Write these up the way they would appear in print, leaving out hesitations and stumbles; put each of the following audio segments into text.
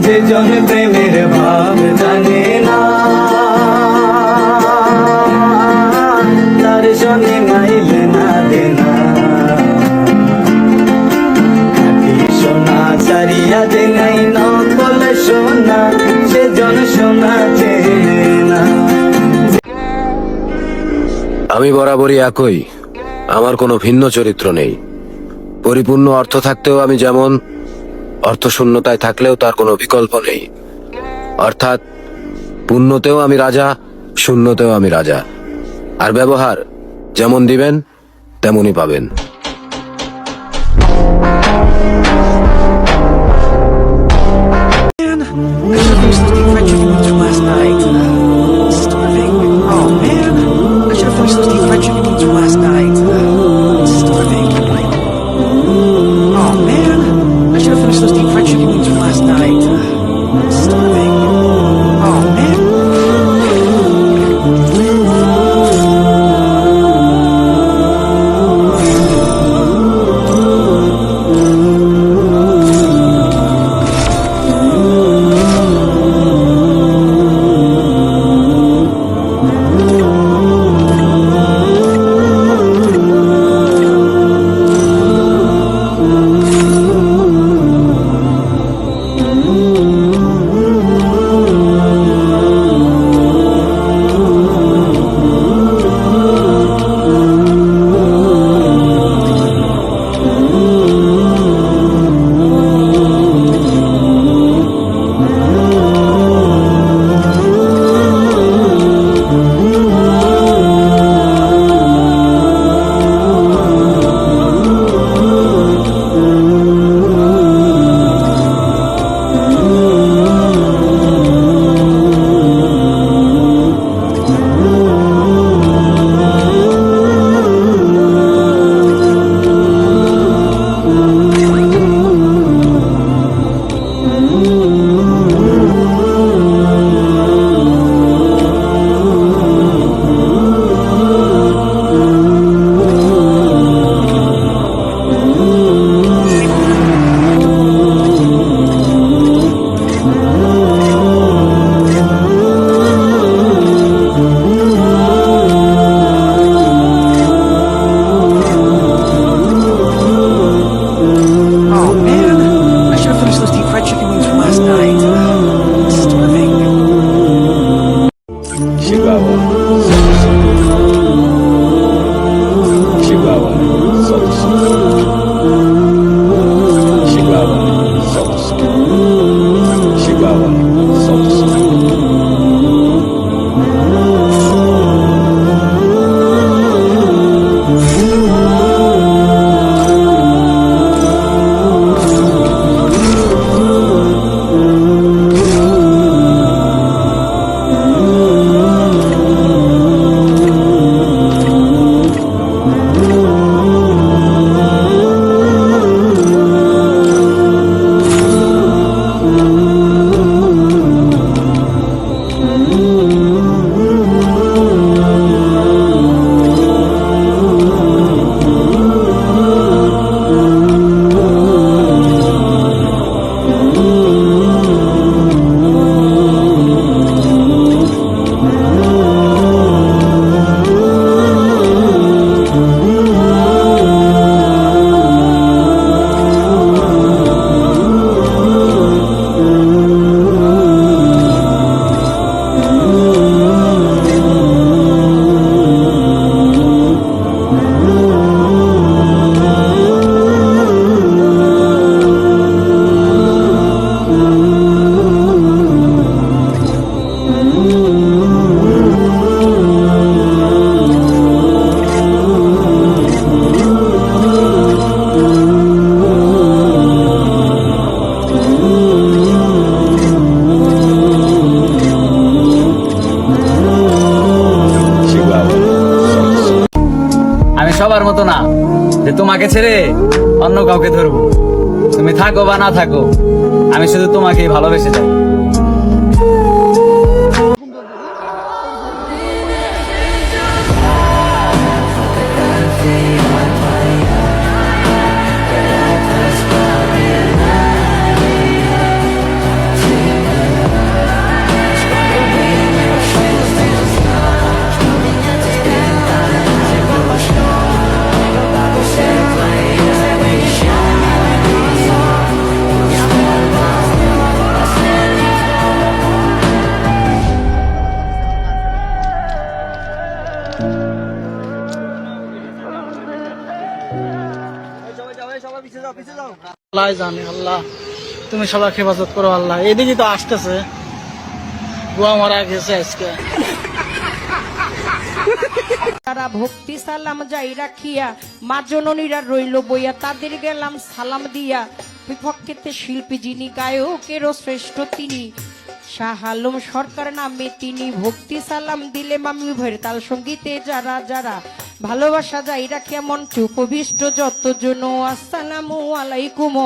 যে জন প্রেমের ভাব জানে না, তার সঙ্গে নাইলে না দেনা। খাঁটি সোনা ছাড়িয়া যে নাই নকল সোনা, সে জন সোনা চেনে না। আমি বরাবরই একই, আমার কোনো ভিন্ন চরিত্র নেই। পরিপূর্ণ অর্থ থাকতেও আমি যেমন, অর্থশূন্যতায় থাকলেও তার কোনো বিকল্প নেই। অর্থাৎ পূর্ণতেও আমি রাজা, শূন্যতেও আমি রাজা। আর ব্যবহার যেমন দিবেন তেমনই পাবেন। সবার মতো না যে তোমাকে ছেড়ে অন্য কাউকে ধরবো। তুমি থাকো বা না থাকো, আমি শুধু তোমাকেই ভালোবেসে যাই। আল্লাহ জানে। আল্লাহ তুমি সবাই হেফাজত করো আল্লাহ। এদিকে তো আসতেছে, বুয়া মারা গেছে আজকে। তারা ভক্তি সালাম যাই রাখিয়া মা জননীরা রইল বইয়া, তাদের গেলাম সালাম দিয়া। বিপক্ষেতে শিল্পী যিনি গায়কেরও শ্রেষ্ঠ তিনি, শাহ আলম সরকার নামে তিনি। ভক্তি সালাম দিলে মামি ভয়ের তাল সঙ্গীতে যারা যারা ভালোবাসা যাই রাখিয়া মঞ্চ উপবিষ্ট যতজন, আসসালামু আলাইকুম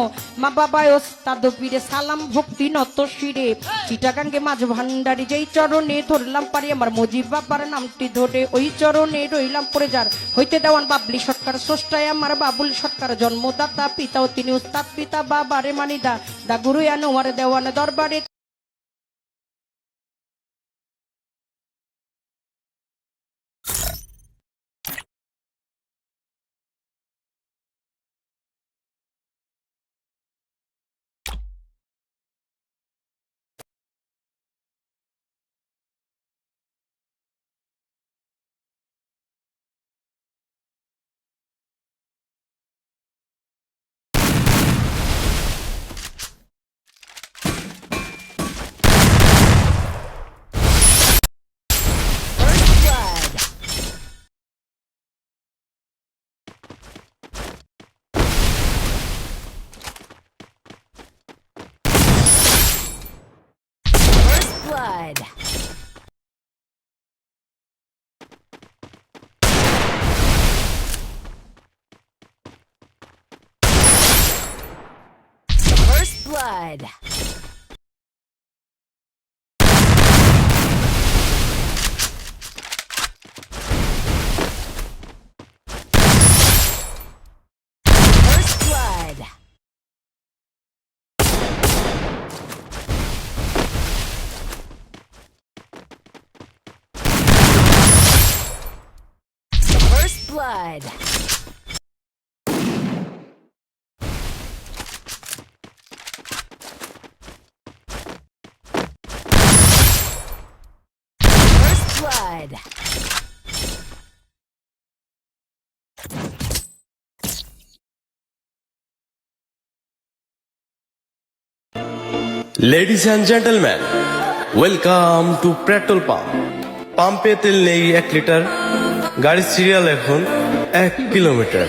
মা বাবা ওস্তাদ পীরে, সালাম ভক্তি নত শিরে। চিটাগাঙ্গে মাঝ ভান্ডারি যেই চরণে ধরলাম পারি আমার মজিব বাবার নামটি ধরে, ওই চরণে রইলাম পরে যার হইতে দেওয়ান বাবলি সরকার স্রষ্টায় আমার বাবুল সরকার। জন্মদাতা পিতাও তিনি উস্তাদ পিতা বাবারে মানিদা দা গুরু আনোয়ার দেওয়ান দরবারে। Blood. First blood. First blood. First blood. First blood. Ladies and gentleman, welcome to petrol pump. পাম্পে তেল নেই 1 লিটার, গাড়ির সিরিয়াল এখন 1 কিলোমিটার।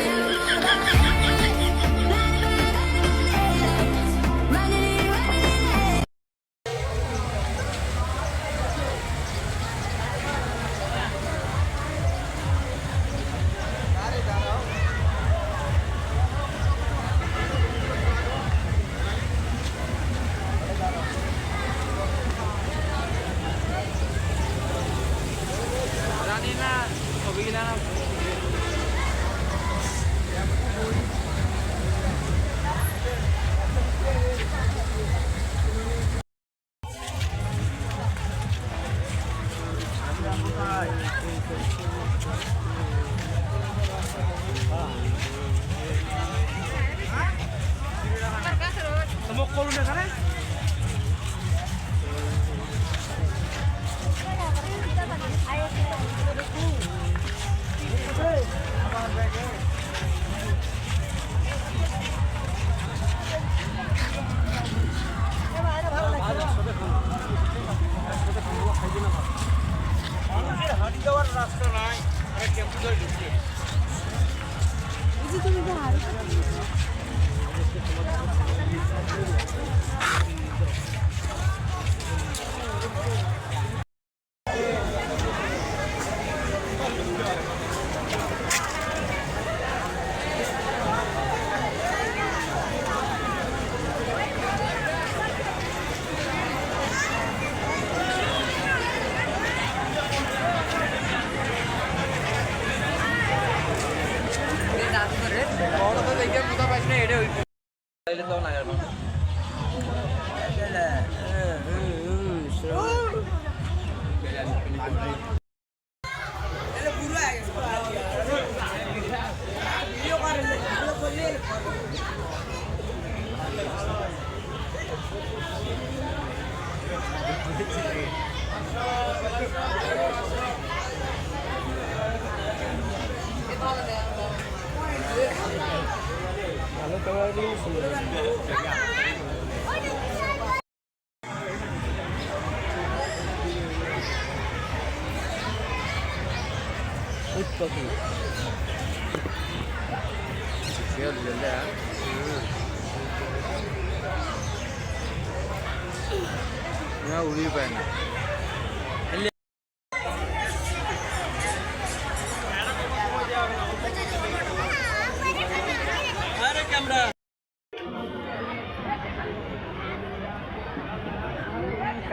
উড়িয়ে পায় না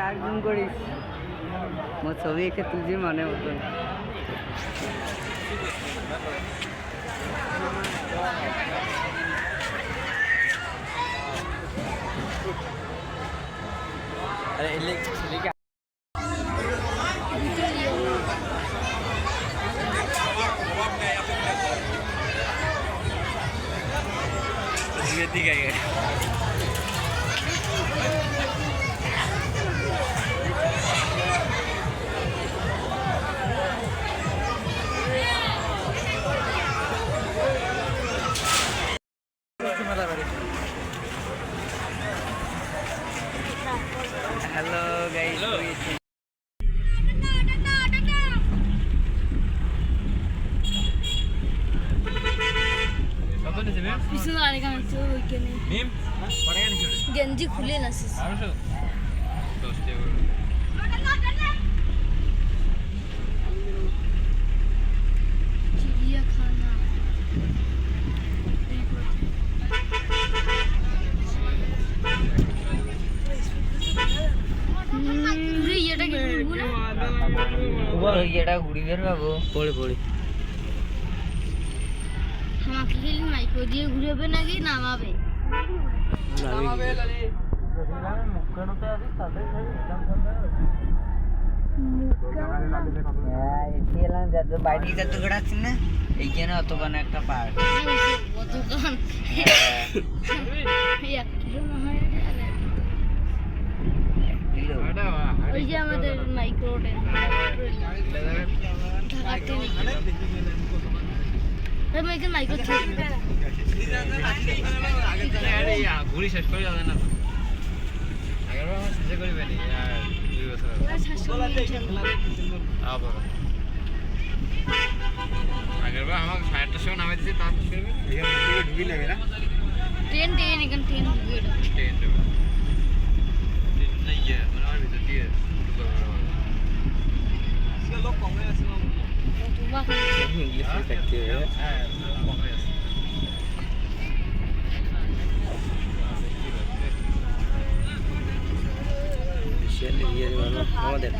কার্টুন করিস মোর ছবি এঁকে তুলছি মনে মতন হ্যালো গাইস পিছনে আরেক আমি তো ওইখানে গেঞ্জি খুলে না চিড়িয়াখানা ইয়েটা কি এটা ঘুরি বের পাবো পড়ে পড়ে আমাকে খেলি মাইক্রো দিয়ে ঘুরবে নাকি নামাবে বাইরে যত ঘোরাচ্ছি না এইখানে অতখানে একটা পার্ক দোকান ওই যে আমাদের মাইক্রো মাইক্রো ঘুরি শেষ করে যাবে না শেষ করবে নি আর 2 বছর আগের বার আমাকে 60টার সময় নামে দিয়েছে তার ঢুকি লাগে না ট্রেন এখানে ট্রেন ট্রেন না ইয়ে মানে আমার ভিতর দিয়ে লোক কমে আছে ইংলিশে থাকতে হ্যাঁ কমে আছে বিশাল ইয়ে আমাদের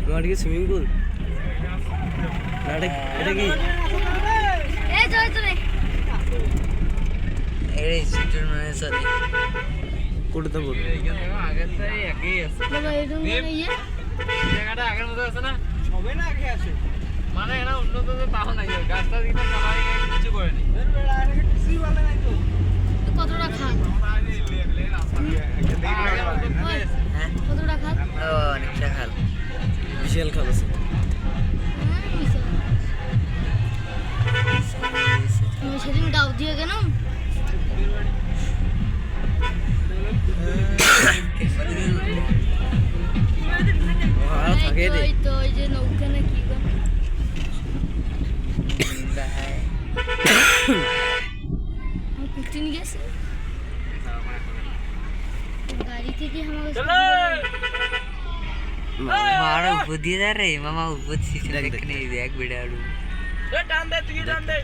তোমার কি সুইমিং পুল এটা কি এই জয় চলে এই সিটের মানে সাথে কোটে তো বল আগে তো একই আছে বাবা এরকম মানে ইয়ে জায়গাটা আগের মতো আছে না সবে না আগে আছে মানে এরা উন্নত তো তাও নাই গাছটা দিকে চালাই কিছু করেনি কতটা খান কতটা খান অনেকটা খাল বিশাল খাল আছে সেদিন গাও দিয়ে কেন ওই তো ওই যে নৌকা না কি পুতিন গেছে গাড়ি থেকে আমাকে মারা উপর দিয়ে যা রে মামা উপর সিসি দেখনে এক বেড়ে আড়ু টান দে তুই টান দে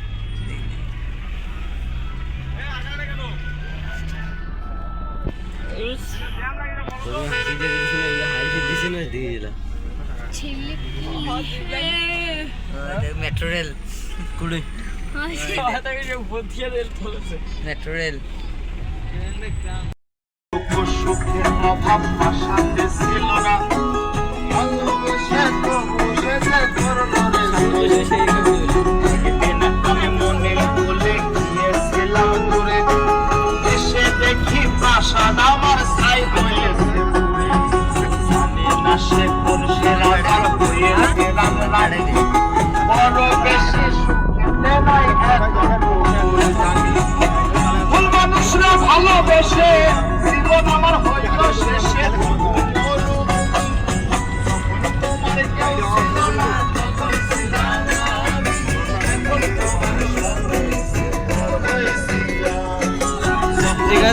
ছেলে মেট্রো রেল কুড়ি মেট্রো রেল দুঃখ সুখের অভাব তার সাথে ছিল না ভালোবেসে তবু সে যে করলো রে একদিন আমি মনে ভুলে গিয়েছিলাম দূরে এসে দেখি প্রাসাদ আমার ছাই হয়েছে পুড়ে। জানি না সে কোন সেরাদার হয়ে গেলাম রানী বড় বেশি সুখেতে নাই এখন জানি ভুল মানুষরা ভালোবেসে জীবন আমার হইল শেষে তোমার কেউ ছিল না তখন ছিলাম আমি, এখন তোমার সব হয়েছে, বড় হয়েছি আমি।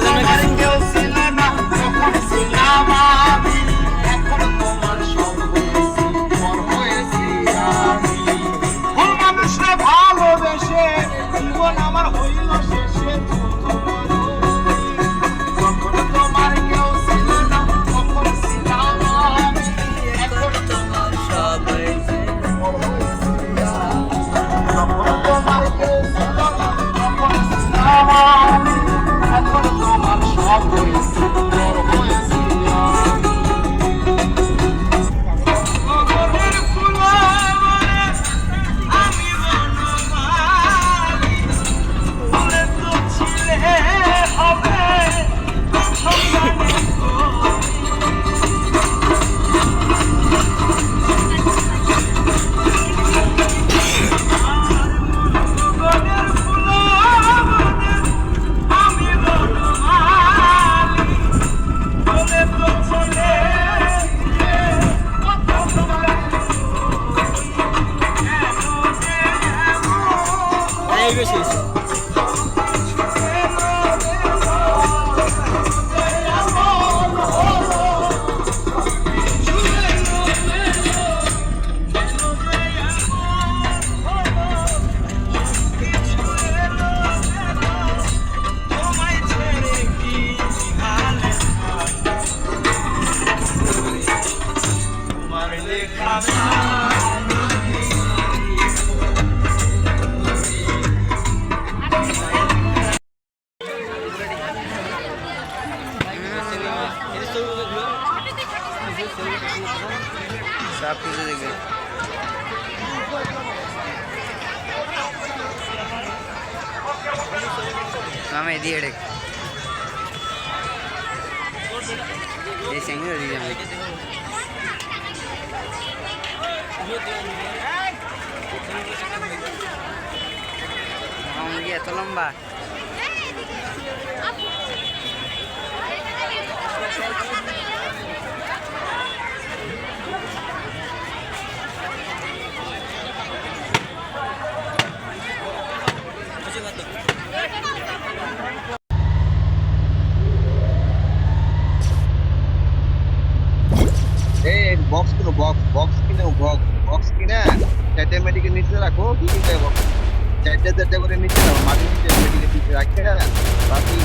তোমার কেউ ছিল না তখন ছিলাম আমি, এখন তোমার সব হয়েছি, বড় হয়েছি আমি। ভুল মানুষরা ভালোবেসে জীবন আমার হইল শেষে যখন তোমার কেউ ছিল না তখন ছিলাম আমি, এখন তোমার সব হয়েছে, বড় হয়েছি আমি। যখন তোমার কেউ ছিল না তখন ছিলাম আমি, এখন তোমার সব হয়েছে, বড় হয়েছি আমি। গগনের ফুলে আমি বনমালী, ফুলে তো ছিলে হবে সন্তানের গগনের ফুলে আমি বনমালী, ফুলে তো ছিলে এই বেশি তোমায় ছেড়ে কি হালে তোমার লেখা সব কিছু দেখবে আমি দিয়ে রেখ এই সঙ্গে দিয়ে যাবে এত লম্বা বক্স কিনো বক্স কিনে বক্স কিনে চারটে মেডিকেল নিচে রাখো 2-3টা বক্স চারটে করে নিচে রাখো মাটির নিচে মেডিকেল নিচে রাখে বাকি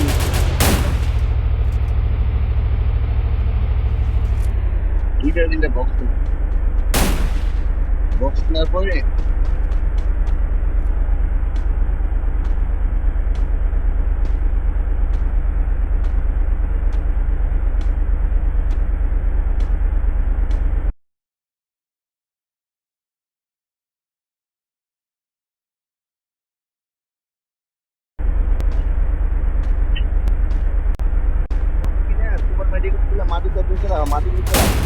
2-3টা বক্স কেনার পরে সুপার মেডিকেল গুলো মাটিতে নিচে রাখো মাটির নিচে রাখো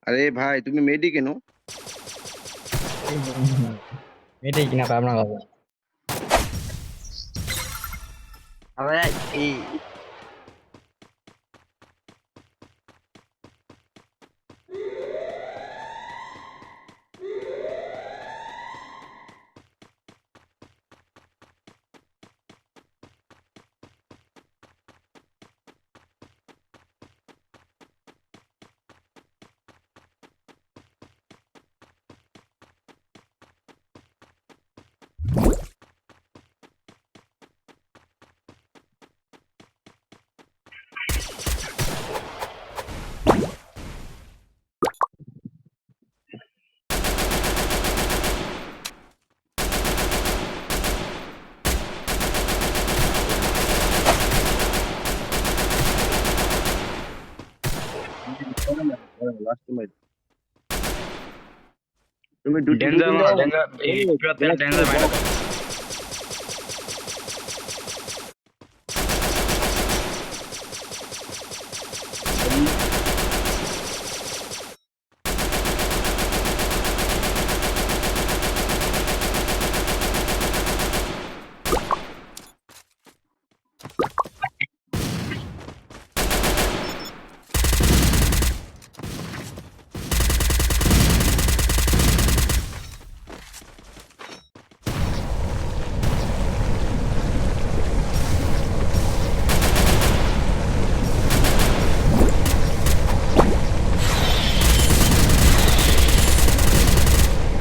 আরে ভাই তুমি মেডি কেন এটাই কিনা পাবনা বাবা আবার এই লাস্ট মাইট তুমি দুটি দাও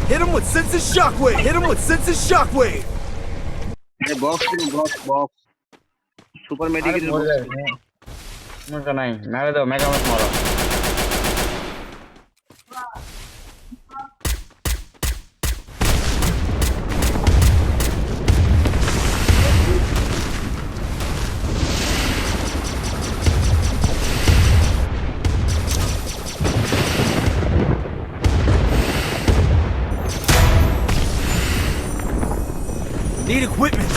Hit him with sense of shockwave. Hit him with sense of shockwave. Box box box super medical মজা নাই মেরে দাও মেগামত মারো Need equipment.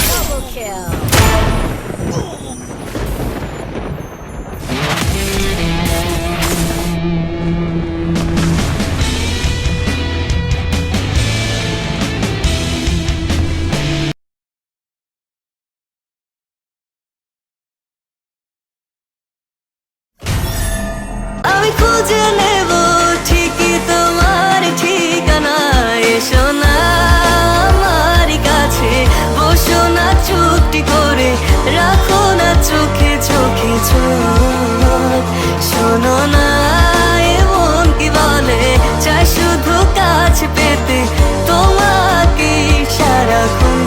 Double kill. আমি খুঁজে নেব ঠিকই তোমার ঠিকানা এসো না আমার কাছে বসো না চুপটি করে রাখো না চোখে চোখে চোখ শোনো না এমন কি বলে চাই শুধু কাছে পেতে তোমাকে সারাক্ষণ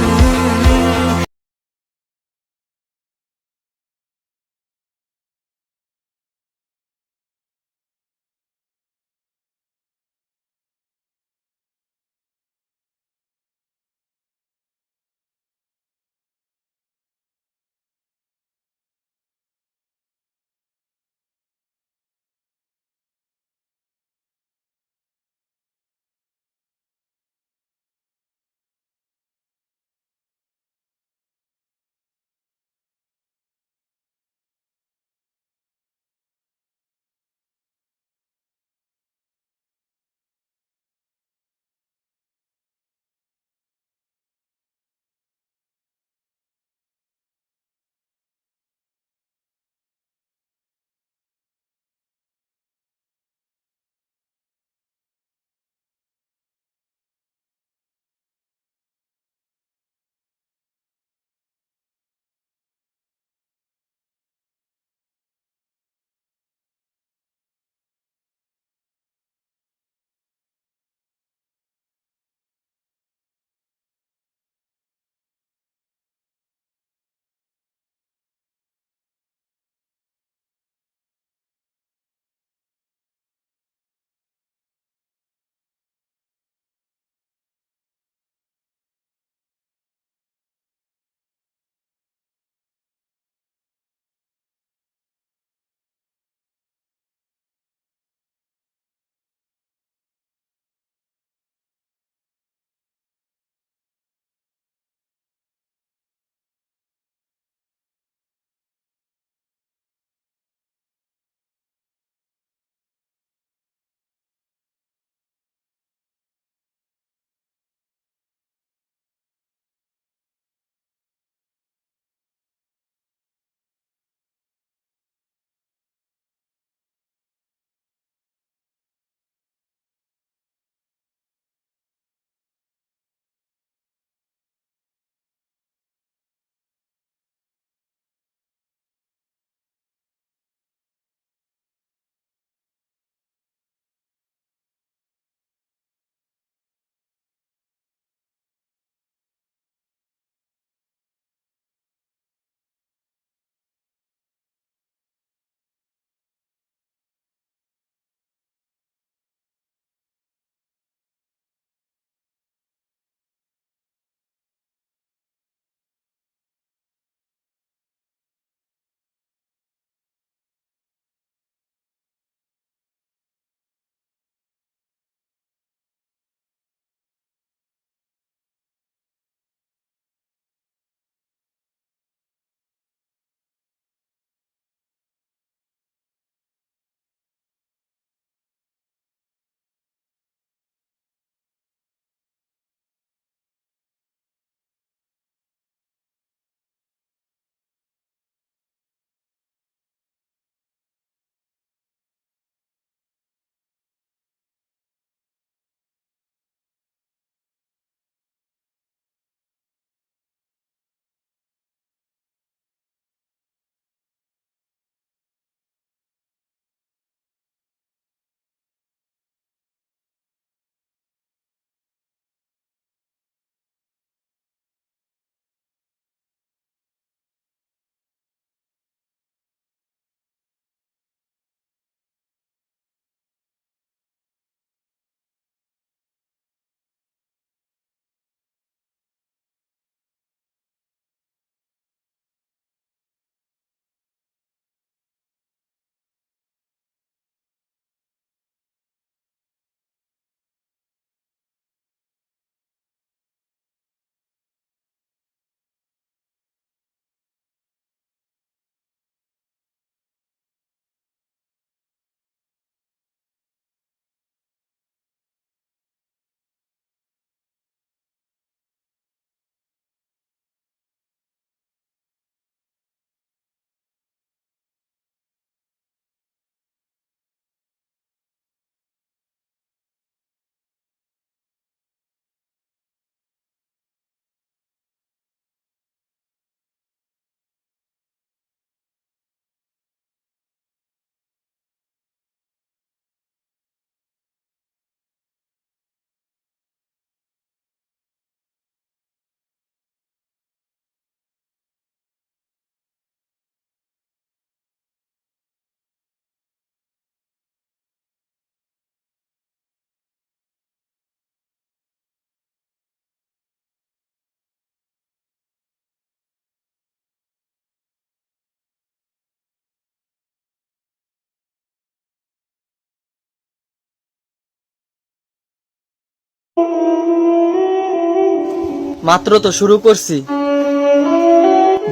মাত্র তো শুরু করছি,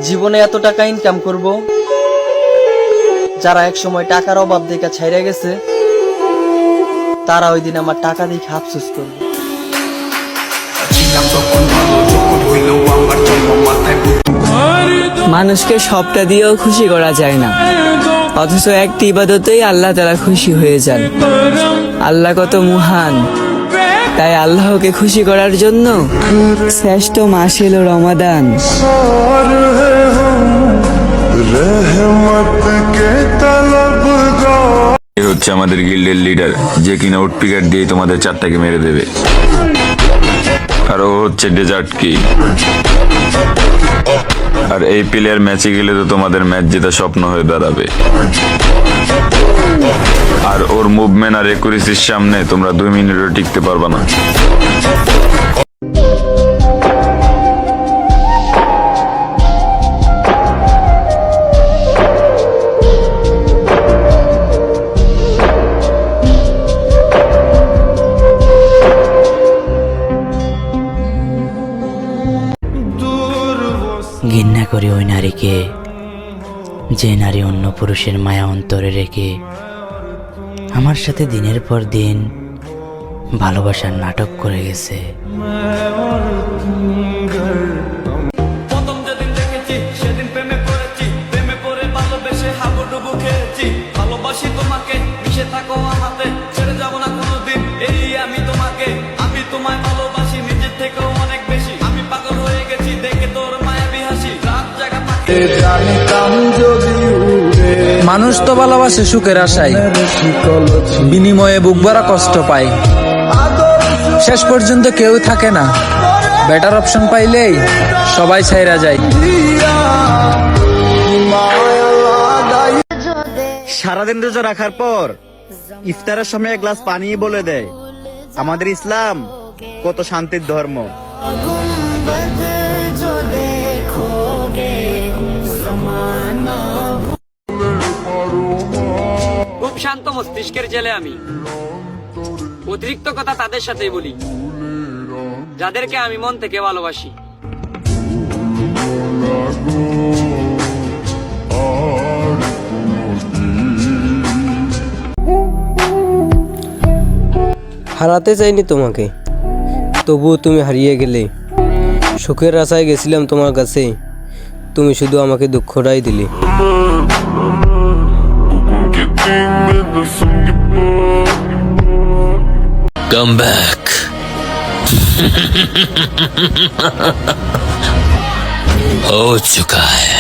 জীবনে এত টাকা ইনকাম করব, যারা এক সময় টাকার অভাব দেখে ছাইরা গেছে তারা ওই দিন আমার টাকা দেখে আফসোস করবে। মানুষকে সবটা দিয়েও খুশি করা যায় না, অথচ একটি ইবাদতেই আল্লাহ তাআলা খুশি হয়ে যান। আল্লাহ কত মহান, তাই আল্লাহকে খুশি করার জন্য শ্রেষ্ঠ মাস এলো রমাদান। এ হচ্ছে আমাদের গিল্ডের লিডার, যে কিনা উড পিকার দিয়ে তোমাদের চারটাকে মেরে দেবে। আর ও হচ্ছে ডেজার্ট কি। আর এই প্লেয়ার ম্যাচে গেলে তো তোমাদের ম্যাচ জেতা স্বপ্ন হয়ে দাঁড়াবে। আর ওর মুভমেন্ট আর একুরেসির সামনে তোমরা 2 মিনিটও টিকতে পারবা না। ঘৃণা করি ওই নারীকে, যে নারী অন্য পুরুষের মায়া অন্তরে রেখে আমার সাথে দিনের পর দিন ভালোবাসার নাটক করে গেছে। প্রথম যেদিন দেখেছি সেদিন প্রেমে পড়েছি, প্রেমে পড়ে ভালোবেসে হাবুডুবু খেয়েছি। ভালোবাসি তোমাকে, মিশে থাকো আমাতে, ছেড়ে যাব না কোনোদিন এই আমি তোমাকে। আমি তোমায় ভালোবাসি নিজের থেকেও অনেক বেশি, আমি পাগল হয়ে গেছি দেখে তোর মায়াবী হাসি। রাত জাগা পাখি মানুষ তো ভালোবাসে সুখের আশায়, বিনিময়ে বুক ভরা কষ্ট পায়। শেষ পর্যন্ত কেউ থাকে না, বেটার অপশন পাইলেই সবাই ছাইরা যায়। সারাদিন রোজা রাখার পর ইফতারের সময় এক গ্লাস পানি বলে দেয় আমাদের ইসলাম কত শান্তির ধর্ম। খুব শান্ত মস্তিষ্কের ছেলে আমি, অতিরিক্ত কথা তাদের সাথেই বলি যাদেরকে আমি মন থেকে ভালোবাসি। হারাতে চাইনি তোমাকে, তবুও তুমি হারিয়ে গেলে। সুখের আশায় গেছিলাম তোমার কাছে, তুমি শুধু আমাকে দুঃখটাই দিলে। Come back. हो चुका है।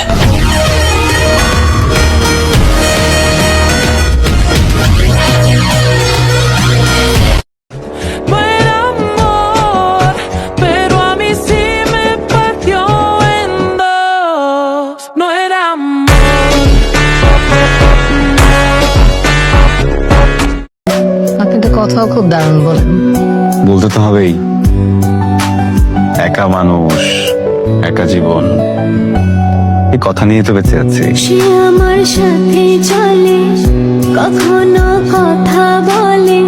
আপনি তো কথাও খুব দারুণ বলেন। বলতে তো হবেই, একা মানুষ, একা জীবন, এই কথা নিয়ে তো বেঁচে আছি। সে আমার সাথে চলে, কখনো কথা বলে।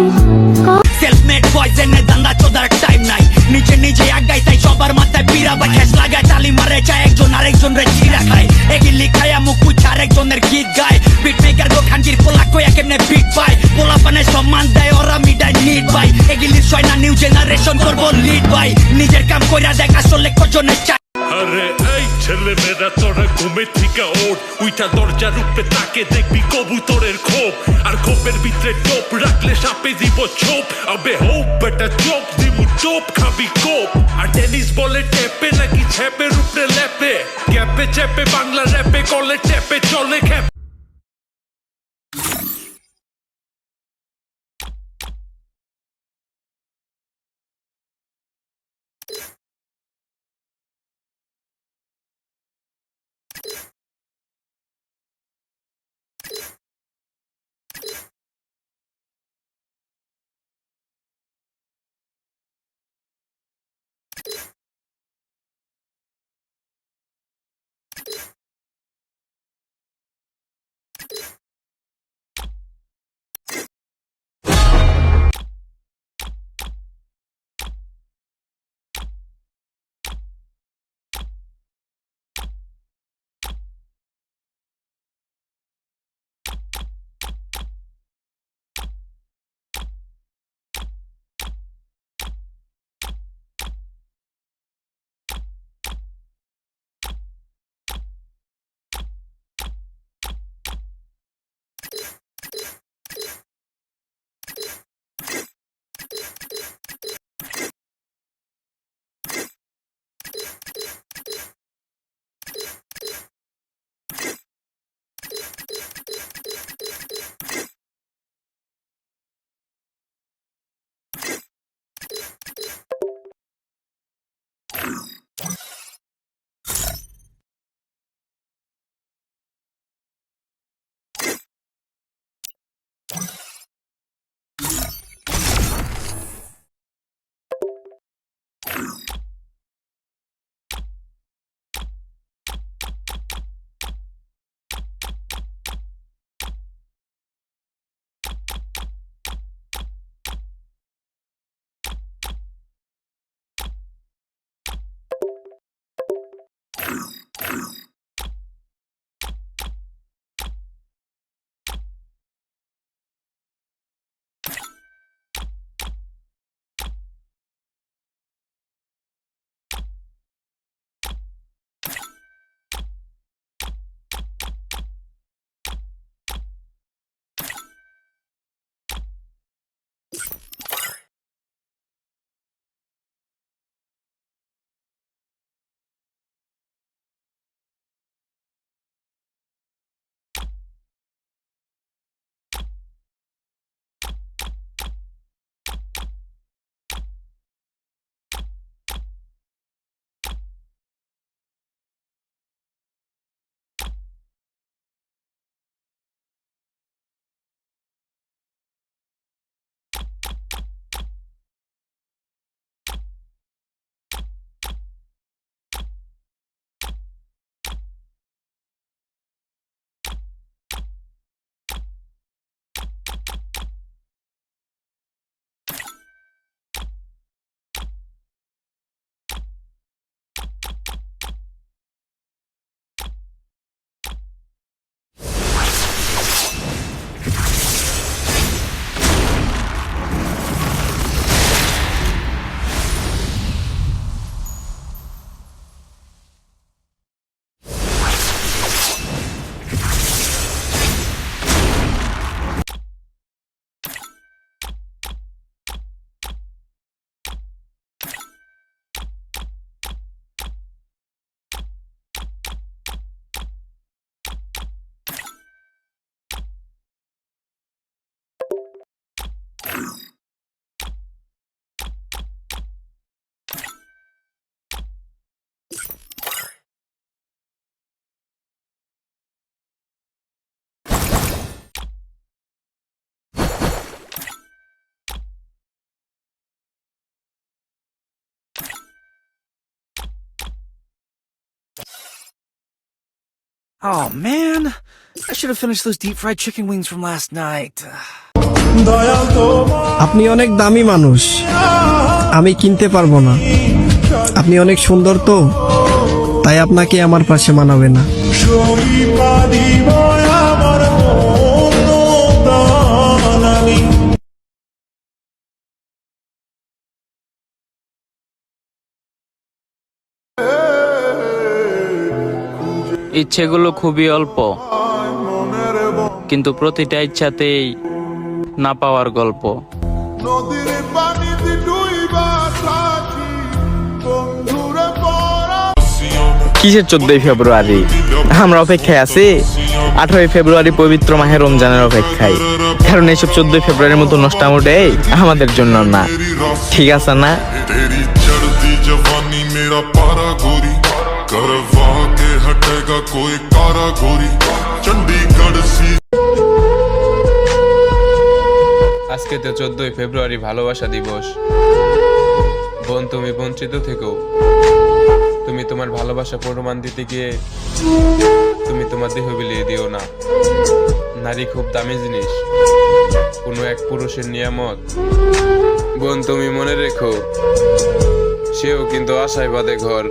সেলফমেড পয়জনের দান্দা চোদার টাইম নাই, নিচে নিজে আগাই তাই সবার মাথায় পিরা বা খ্যাস লাগায়। তালি মারে চায় একজন আরেকজন রে চিরা খায়, এগিলি খায় মুখ পুছ আরেকজনের গীত গায়। বিট মেকার গো খানজির পোলা কয়া কেমনে বিট পায়, পোলা পানে সম্মান দেয় ওরা মিডাই নিট বাই। এগিলির ছয় না নিউ জেনারেশন করবো লিড বাই, নিজের কাম কইরা দেখ আসলে কজনের চায়। আরে এই ছেলে মেয়েরা তোরা ঘুমে থেকে ওঠ, উইটা দরজার উপরে তাকে দেখবি কবুতরের খোপ। আর খোপের ভিতরে টোপ রাখলে সাপে দিব ছোপ। আবে হোপ বেটা চোপ দিব টোপ, খাবি কোপ। আর টেনিস বলে টেপে নাকি ছেপের উপরে লেপে, গ্যাপে চেপে বাংলা র্যাপে কলে টেপে চলে খেপে। Oh man, I should have finished those deep fried chicken wings from last night. আপনি অনেক দামি মানুষ, আমি কিনতে পারবো না। আপনি অনেক সুন্দর তো, তাই আপনাকে আমার পাশে মানাবে না। ইচ্ছেগুলো খুবই অল্প, কিন্তু প্রতিটা ইচ্ছাতেই না পাওয়ার গল্প। কিসের 14ই ফেব্রুয়ারি? আমরা অপেক্ষায় আছি 18ই ফেব্রুয়ারি পবিত্র মাহে রমজানের অপেক্ষায়। কারণ এইসব 14ই ফেব্রুয়ারির মতো নষ্টামোটে আমাদের জন্য না, ঠিক আছে না? আজকে তো 14ই ফেব্রুয়ারি ভালোবাসা দিবস। বোন, তুমি বঞ্চিত থেকো। তুমি তোমার ভালোবাসা প্রমাণ দিতে গিয়ে তুমি তোমার দেহ বিলিয়ে দিও না। নারী খুব দামি জিনিস, কোনো এক পুরুষের নিয়ামত। বোন, তুমি মনে রেখো, সেও কিন্তু আশায় বাঁধে ঘর।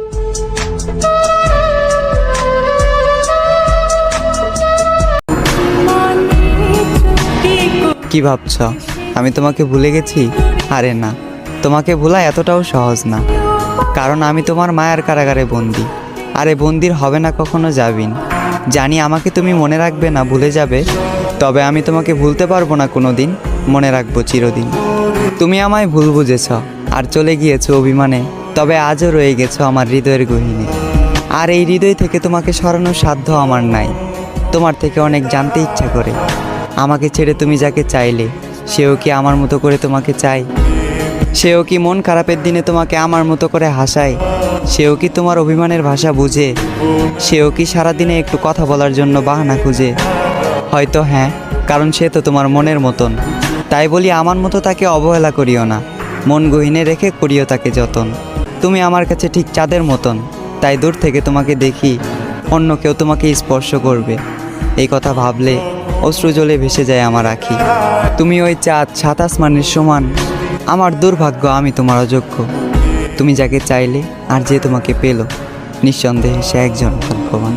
কি ভাবছ আমি তোমাকে ভুলে গেছি? আরে না, তোমাকে ভোলা এতটাও সহজ না, কারণ আমি তোমার মায়ার কারাগারে বন্দি। আরে বন্দির হবে না কখনো যাবিন। জানি আমাকে তুমি মনে রাখবে না, ভুলে যাবে, তবে আমি তোমাকে ভুলতে পারবো না কোনো দিন, মনে রাখবো চিরদিন। তুমি আমায় ভুল বুঝেছ আর চলে গিয়েছো অভিমানে, তবে আজও রয়ে গেছো আমার হৃদয়ের গহীনে। আর এই হৃদয় থেকে তোমাকে সরানোর সাধ্য আমার নাই। তোমার থেকে অনেক জানতে ইচ্ছা করে, আমাকে ছেড়ে তুমি যাকে চাইলে সেও কি আমার মতো করে তোমাকে চায়? সেও কি মন খারাপের দিনে তোমাকে আমার মতো করে হাসায়? সেও কি তোমার অভিমানের ভাষা বুঝে? সেও কি সারাদিনে একটু কথা বলার জন্য বাহানা খুঁজে? হয়তো হ্যাঁ, কারণ সে তো তোমার মনের মতন। তাই বলি আমার মতো তাকে অবহেলা করিও না, মন গহীনে রেখে করিও তাকে যতন। তুমি আমার কাছে ঠিক চাঁদের মতন, তাই দূর থেকে তোমাকে দেখি অন্য কেউ তোমাকে স্পর্শ করবে, এই কথা ভাবলে অশ্রু জলে ভেসে যায় আমার আঁখি। তুমি ওই চাঁদ, 7 আসমানের সমান। আমার দুর্ভাগ্য আমি তোমার অযোগ্য। তুমি যাকে চাইলে আর যে তোমাকে পেল, নিঃসন্দেহে সে একজন ভাগ্যবান।